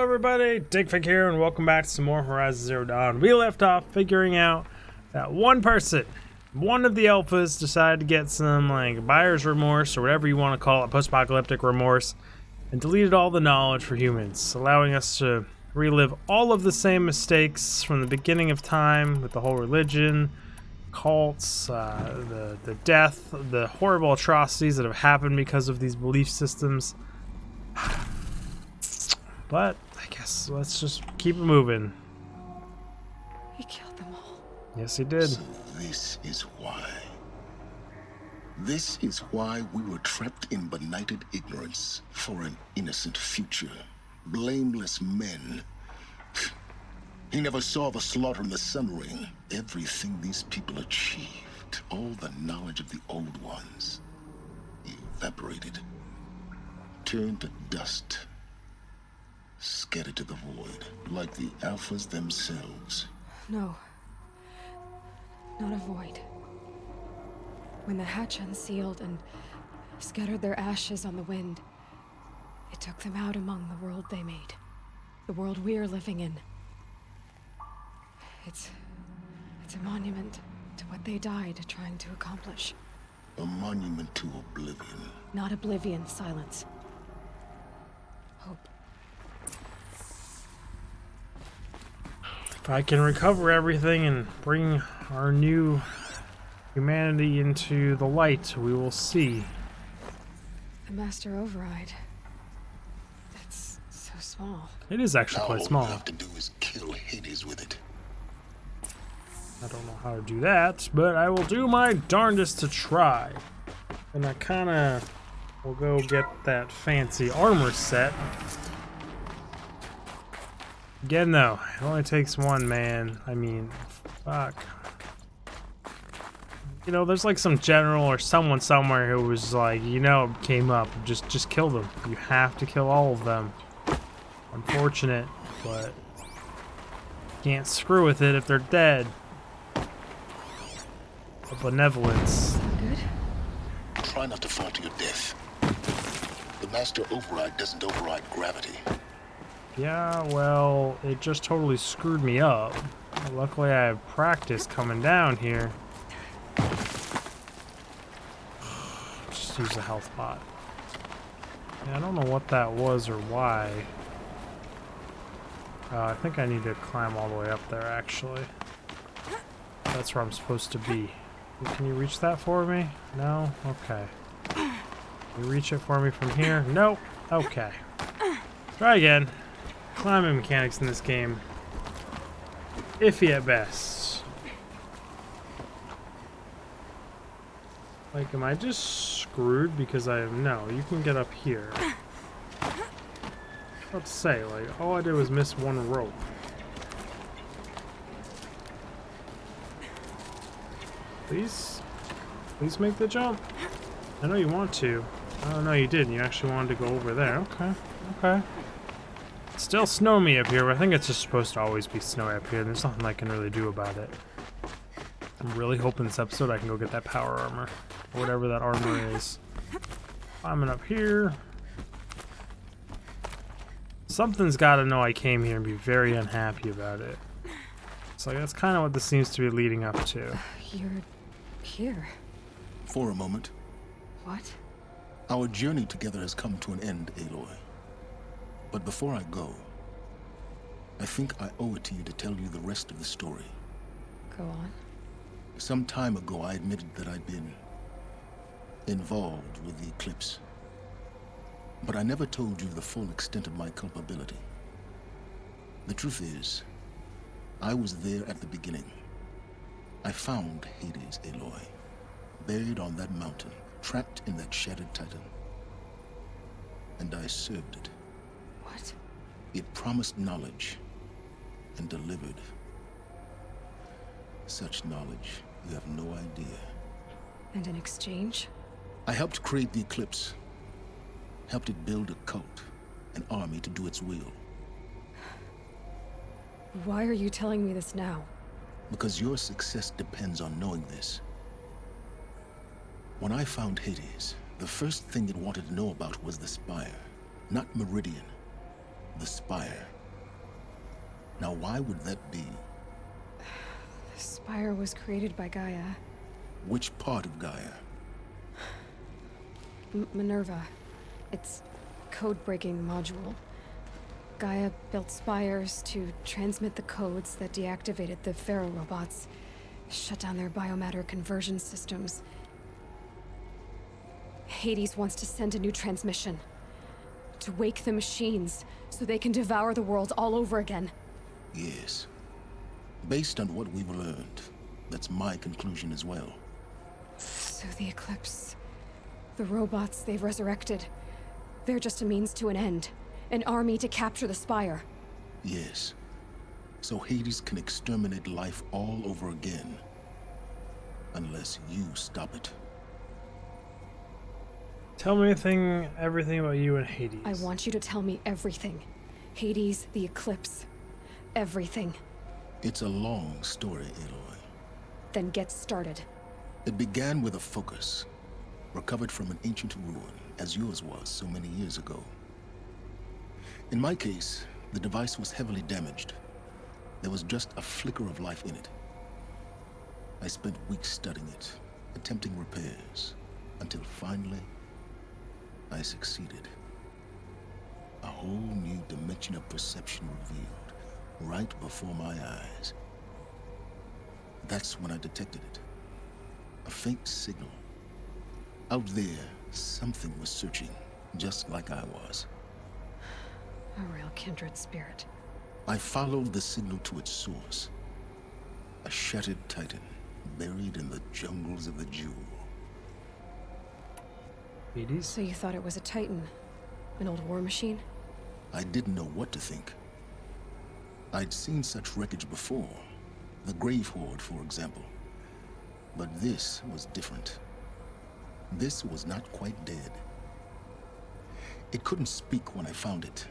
everybody, Digfig here, and welcome back to some more Horizon Zero Dawn. We left off figuring out that one person, one of the alphas, decided to get some, like, buyer's remorse, or whatever you want to call it, post-apocalyptic remorse, and deleted all the knowledge for humans, allowing us to relive all of the same mistakes from the beginning of time, with the whole religion, cults, the death, the horrible atrocities that have happened because of these belief systems. But I guess let's just keep it moving. He killed them all. Yes, he did. So this is why. This is why we were trapped in benighted ignorance for an innocent future. Blameless men. He never saw the slaughter in the Sun Ring. Everything these people achieved, all the knowledge of the old ones, evaporated, turned to dust, scattered to the void, like the alphas themselves. No. Not a void. When the hatch unsealed and scattered their ashes on the wind, it took them out among the world they made. The world we're living in. It's a monument to what they died trying to accomplish. A monument to oblivion. Not oblivion, Silence. Hope. If I can recover everything and bring our new humanity into the light, we will see. The Master Override. That's so small. It is actually quite small. All you have to do is kill Hades with it. I don't know how to do that, but I will do my darndest to try. And I kinda will go get that fancy armor set. Again though, it only takes one man. I mean, fuck. You know, there's like some general or someone somewhere who was like, you know, came up, just kill them. You have to kill all of them. Unfortunate, but can't screw with it if they're dead. Benevolence. Good? Try not to fall to your death. The Master Override doesn't override gravity. Yeah, well, it just totally screwed me up. Luckily, I have practice coming down here. Just use a health pot. Yeah, I don't know what that was or why. I think I need to climb all the way up there, actually. That's where I'm supposed to be. Can you reach that for me? No? Okay. Can you reach it for me from here? Nope. Okay. Try again. Climbing mechanics in this game. Iffy at best. Like, am I just screwed because I have... No, you can get up here. Let's say, like, all I did was miss one rope. Please? Please make the jump. I know you want to. Oh, no, you didn't. You actually wanted to go over there. Okay. Okay. It's still snowy up here, but I think it's just supposed to always be snowy up here. There's nothing I can really do about it. I'm really hoping this episode I can go get that power armor. Or whatever that armor is. Climbing up here. Something's got to know I came here and be very unhappy about it. So that's kind of what this seems to be leading up to. You're here. For a moment, What? our journey together has come to an end, Aloy. But before I go, I think I owe it to you to tell you the rest of the story. Go on. Some time ago, I admitted that I'd been involved with the Eclipse. But I never told you the full extent of my culpability. The truth is, I was there at the beginning. I found Hades, Aloy, buried on that mountain, trapped in that shattered titan. And I served it. What? It promised knowledge and delivered. Such knowledge, you have no idea. And in exchange? I helped create the Eclipse. Helped it build a cult, an army to do its will. Why are you telling me this now? Because your success depends on knowing this. When I found Hades, the first thing it wanted to know about was the Spire. Not Meridian. The Spire. Now, why would that be? The Spire was created by Gaia. Which part of Gaia? Minerva. It's code-breaking module. Gaia built spires to transmit the codes that deactivated the Pharaoh robots, shut down their biomatter conversion systems. Hades wants to send a new transmission. To wake the machines, so they can devour the world all over again. Yes. Based on what we've learned, that's my conclusion as well. So the Eclipse... the robots they've resurrected... they're just a means to an end. An army to capture the Spire. Yes. So Hades can exterminate life all over again. Unless you stop it. Tell me everything about you and Hades. I want you to tell me everything. Hades, the Eclipse. Everything. It's a long story, Aloy. Then get started. It began with a focus. Recovered from an ancient ruin, as yours was so many years ago. In my case, the device was heavily damaged. There was just a flicker of life in it. I spent weeks studying it, attempting repairs, until finally, I succeeded. A whole new dimension of perception revealed, right before my eyes. That's when I detected it. A faint signal. Out there, something was searching, just like I was. A real kindred spirit. I followed the signal to its source. A shattered titan, buried in the jungles of the Jewel. Hades? So you thought it was a Titan? An old war machine? I didn't know what to think. I'd seen such wreckage before. The Grave Horde, for example. But this was different. This was not quite dead. It couldn't speak when I found it,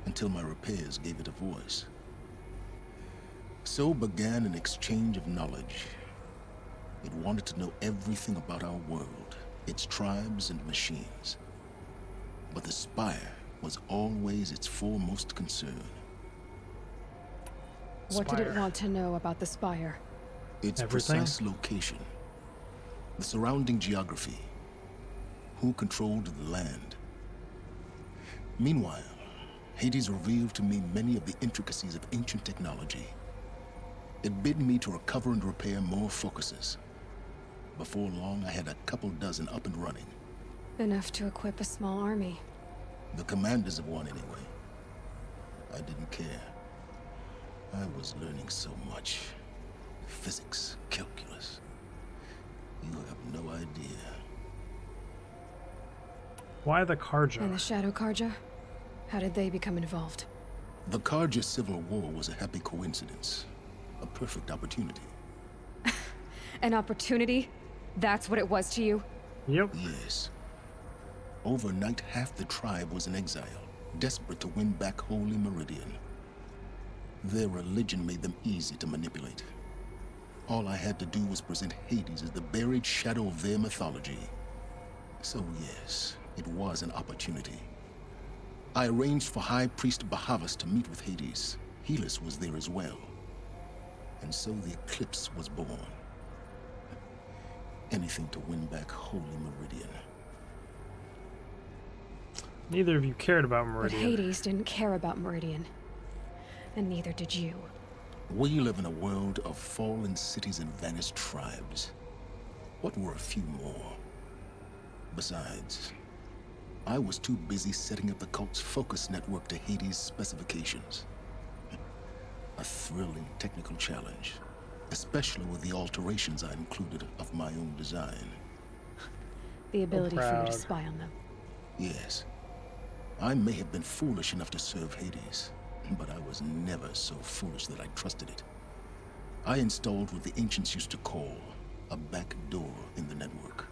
until my repairs gave it a voice. So began an exchange of knowledge. It wanted to know everything about our world, its tribes and machines. But the Spire was always its foremost concern. What did it Spire. want to know about the Spire? Its Everything? precise location, the surrounding geography, who controlled the land. Meanwhile, Hades revealed to me many of the intricacies of ancient technology. It bid me to recover and repair more focuses. Before long, I had a couple dozen up and running. Enough to equip a small army. The commanders of one, anyway. I didn't care. I was learning so much. Physics, calculus. You have no idea. Why the Karja? And the Shadow Karja? How did they become involved? The Karja Civil War was a happy coincidence. A perfect opportunity. An opportunity? That's what it was to you? Yep. Yes. Overnight, half the tribe was in exile, desperate to win back Holy Meridian. Their religion made them easy to manipulate. All I had to do was present Hades as the buried shadow of their mythology. So yes, it was an opportunity. I arranged for High Priest Bahavas to meet with Hades. Helis was there as well. And so the Eclipse was born. Anything to win back Holy Meridian. Neither of you cared about But Meridian. Hades didn't care about Meridian. And neither did you. We live in a world of fallen cities and vanished tribes. What were a few more? Besides, I was too busy setting up the cult's focus network to Hades' specifications. A thrilling technical challenge, especially with the alterations I included of my own design. The ability for you proud. to spy on them. Yes, I may have been foolish enough to serve Hades, but I was never so foolish that I trusted it. I installed what the ancients used to call a back door in the network.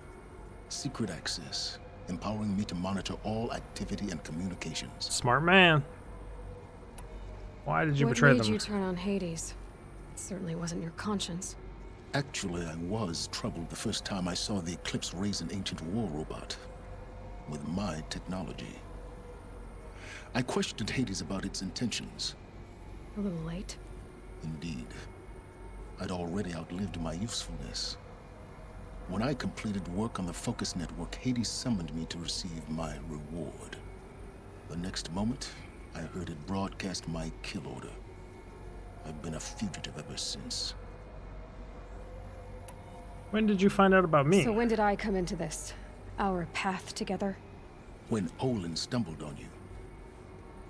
Secret access, empowering me to monitor all activity and communications. Smart man. Why did you betray What made them? you turn on Hades? It certainly wasn't your conscience. Actually, I was troubled the first time I saw the Eclipse raise an ancient war robot with my technology. I questioned Hades about its intentions. A little late. Indeed. I'd already outlived my usefulness. When I completed work on the Focus Network, Hades summoned me to receive my reward. The next moment, I heard it broadcast my kill order. I've been a fugitive ever since. When did you find out about me? So when did I come into this? Our path together? When Olin stumbled on you.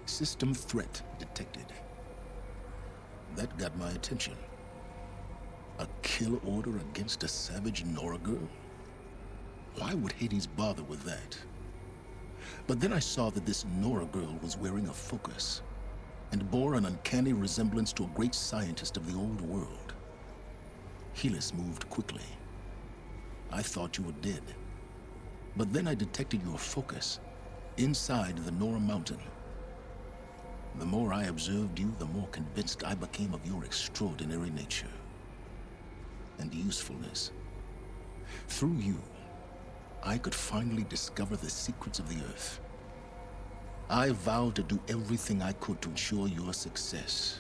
System threat detected. That got my attention. A kill order against a savage Nora girl? Why would Hades bother with that? But then I saw that this Nora girl was wearing a focus, and bore an uncanny resemblance to a great scientist of the old world. Helis moved quickly. I thought you were dead. But then I detected your focus inside the Nora mountain. The more I observed you, the more convinced I became of your extraordinary nature and usefulness. Through you, I could finally discover the secrets of the Earth. I vowed to do everything I could to ensure your success.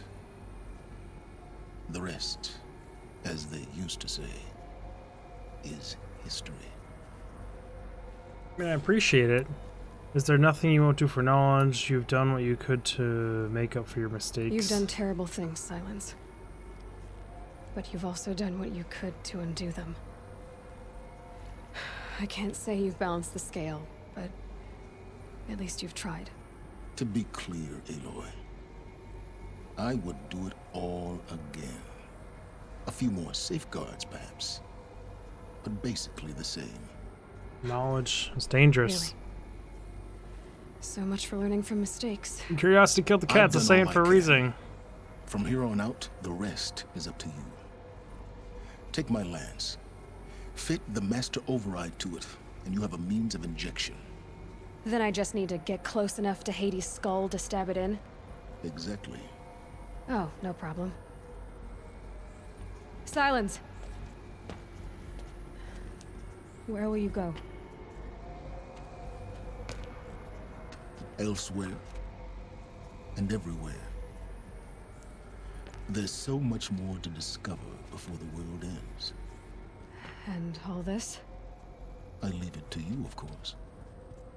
The rest, as they used to say, is history. I mean, I appreciate it. Is there nothing you won't do for knowledge? You've done what you could to make up for your mistakes. You've done terrible things, Silence. But you've also done what you could to undo them. I can't say you've balanced the scale, but at least you've tried. To be clear, Aloy, I would do it all again. A few more safeguards, perhaps, but basically the same. Knowledge is dangerous. Really. So much for learning from mistakes. Curiosity killed the cat. It's a I've done saying all for a I can. reason. From here on out, the rest is up to you. Take my lance. Fit the master override to it, and you have a means of injection. Then I just need to get close enough to Hades' skull to stab it in? Exactly. Oh, no problem. Silence! Where will you go? Elsewhere and everywhere. There's so much more to discover before the world ends. And all this? I leave it to you, of course.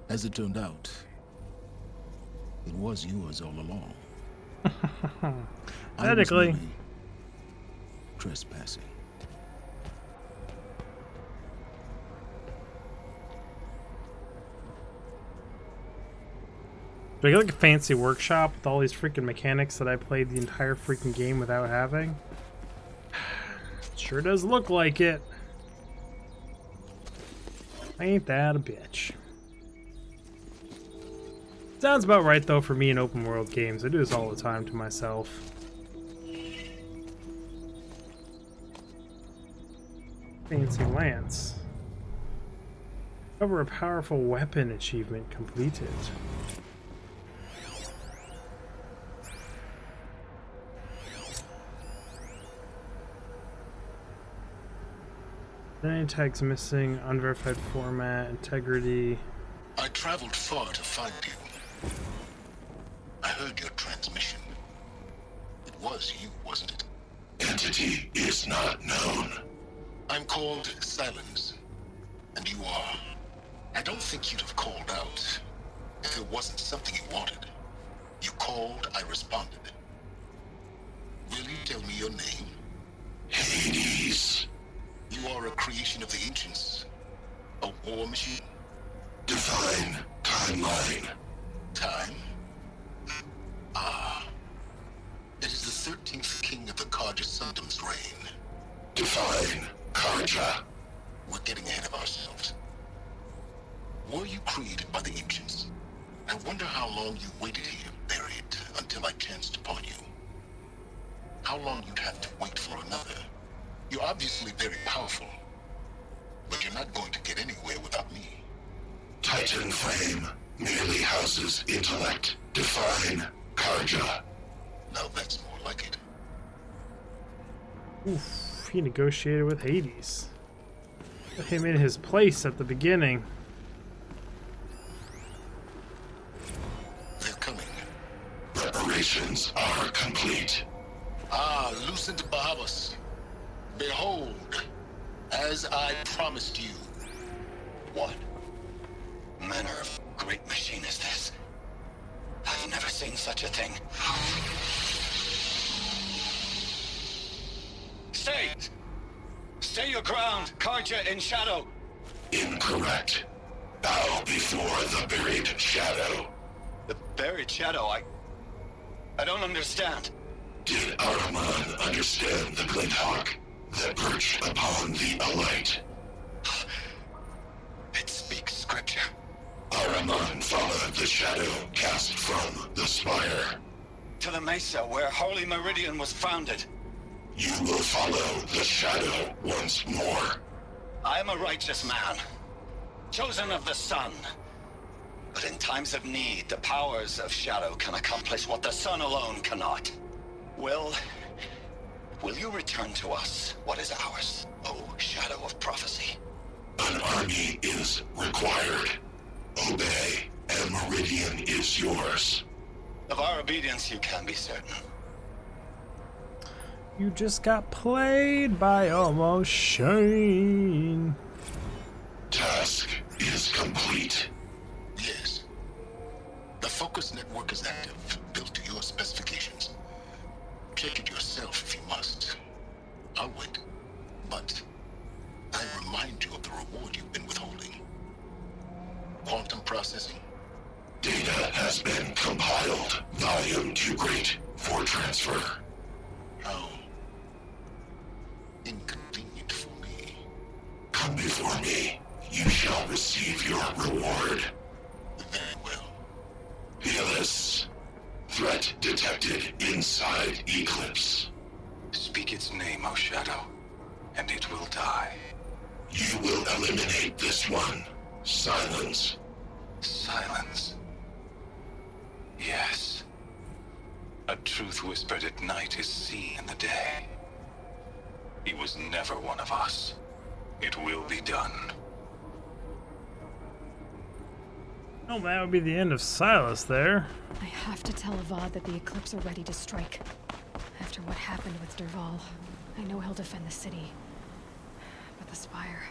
As it turned out, it was yours all along. I was Technically. merely trespassing. Do I get like a fancy workshop with all these freaking mechanics that I played the entire freaking game without having? Sure does look like it. Ain't that a bitch? Sounds about right though for me in open world games. I do this all the time to myself. Fancy lance. Cover a powerful weapon achievement completed. Identity tags missing, unverified format, integrity. I traveled far to find you. I heard your transmission. It was you, wasn't it? Entity is not known. I'm called Silence, and you are. I don't think you'd have called out if it wasn't something you wanted. You called, I responded. Will you tell me your name? Hades. You are a creation of the ancients. A war machine. Divine timeline. Time? Ah. It is the 13th king of the Carja Sundom's reign. Divine Carja. We're getting ahead of ourselves. Were you created by the ancients? I wonder how long you waited here, buried, until I chanced upon you. How long you'd have to wait for another. You're obviously very powerful, but you're not going to get anywhere without me. Titan Flame merely houses intellect. Define Carja. Now that's more like it. Oof, he negotiated with Hades. Put him in his place at the beginning. They're coming. Preparation Preparations are complete. Ah, Lucent Bahavas. Behold, as I promised you. What manner of great machine is this? I've never seen such a thing. Stay! Stay your ground, Karja in shadow! Incorrect. Bow before the buried shadow. The buried shadow? I don't understand. Did Ahriman understand the Glinthawk that perched upon the Alight? It speaks scripture. Ahriman followed the shadow cast from the spire. To the mesa where Holy Meridian was founded. You will follow the shadow once more. I am a righteous man, chosen of the sun. But in times of need, the powers of shadow can accomplish what the sun alone cannot. Will you return to us what is ours, O Shadow of Prophecy? An army is required. Obey, and Meridian is yours. Of our obedience you can be certain. You just got played by Almost Shane. Task is complete. Yes. The Focus network is active, built to your specifications. Check it yourself if you must. I'll wait. But I remind you of the reward you've been withholding. Quantum processing. Data has been compiled. Volume too great for transfer. How inconvenient for me. Come before me. You shall receive your reward. Very well. Helis. Threat detected inside Eclipse. Speak its name, O Shadow, and it will die. You will eliminate this one. Silence. Silence. Yes. A truth whispered at night is seen in the day. He was never one of us. It will be done. Well, that would be the end of Silas there. I have to tell Avad that the Eclipse are ready to strike. After what happened with Dervahl, I know he'll defend the city. But the Spire...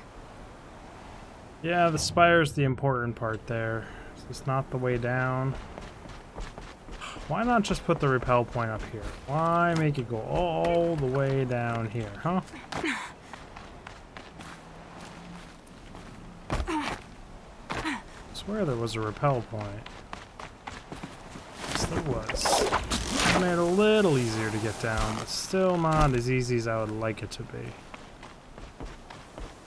Yeah, the spire's the important part there. It's not the way down. Why not just put the repel point up here? Why make it go all the way down here, huh? I swear there was a repel point. Yes, there was. It made it a little easier to get down, but still not as easy as I would like it to be.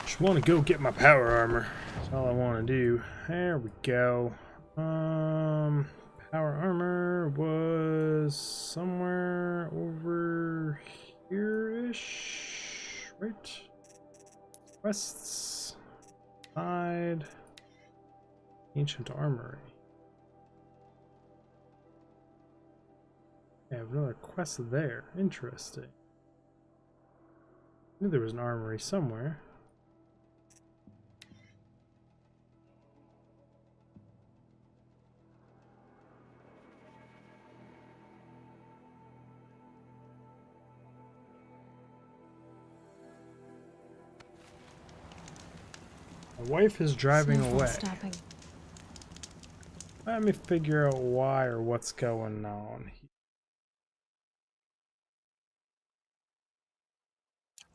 Just want to go get my power armor. That's all I want to do. There we go. Power armor was somewhere over here-ish, right? Quests, side, ancient armory. I have another quest there. Interesting. I knew there was an armory somewhere. My wife is driving Snowfall away. stopping. Let me figure out why or what's going on.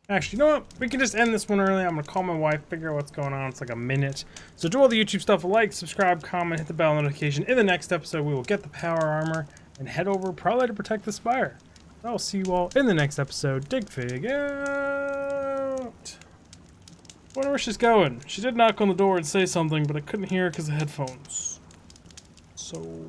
Actually, you know what? We can just end this one early. I'm gonna call my wife, figure out what's going on. It's like a minute. So do all the YouTube stuff. Like, subscribe, comment, hit the bell notification. In the next episode, we will get the power armor and head over probably to protect the Spire. I'll see you all in the next episode. Digfig out. Wonder where she's going. She did knock on the door and say something, but I couldn't hear her because of headphones. So...